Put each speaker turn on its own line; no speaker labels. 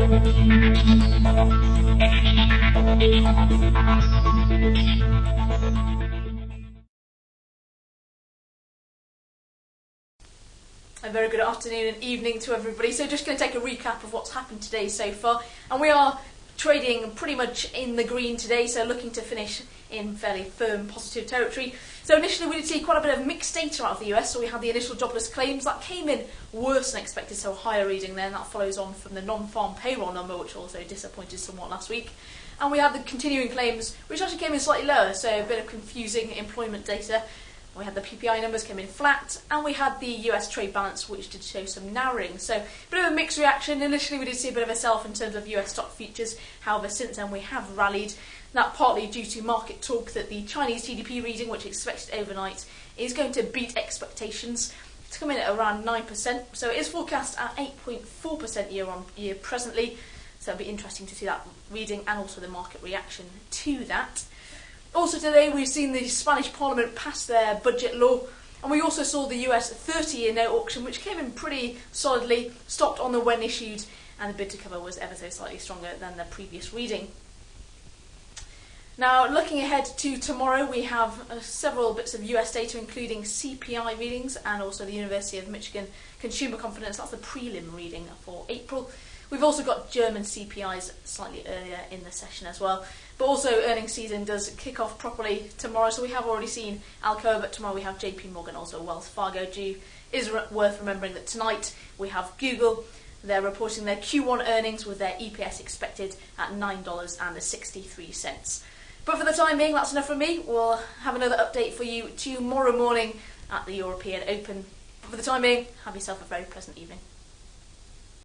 A very good afternoon and evening to everybody. So just going to take a recap of what's happened today so far, and we are trading pretty much in the green today, so looking to finish in fairly firm positive territory. So initially we did see quite a bit of mixed data out of the US. So we had the initial jobless claims that came in worse than expected, so a higher reading there, and that follows on from the non-farm payroll number, which also disappointed somewhat last week. And we had the continuing claims, which actually came in slightly lower, so a bit of confusing employment data. We had the PPI numbers came in flat, and we had the US trade balance, which did show some narrowing. So a bit of a mixed reaction. Initially we did see a bit of a sell-off in terms of US stock futures. However, since then we have rallied. That partly due to market talk that the Chinese GDP reading, which is expected overnight, is going to beat expectations to come in at around 9%. So it is forecast at 8.4% year on year presently. So it'll be interesting to see that reading and also the market reaction to that. Also today we've seen the Spanish Parliament pass their budget law, and we also saw the US 30-year note auction, which came in pretty solidly, stopped on the when issued, and the bid to cover was ever so slightly stronger than the previous reading. Now looking ahead to tomorrow, we have several bits of US data, including CPI readings and also the University of Michigan Consumer Confidence. That's the prelim reading for April. We've also got German CPIs slightly earlier in the session as well. But also earnings season does kick off properly tomorrow, so we have already seen Alcoa, but tomorrow we have JP Morgan, also Wells Fargo due. It is worth remembering that tonight we have Google. They're reporting their Q1 earnings with their EPS expected at $9.63. But for the time being, that's enough from me. We'll have another update for you tomorrow morning at the European Open. But for the time being, have yourself a very pleasant evening.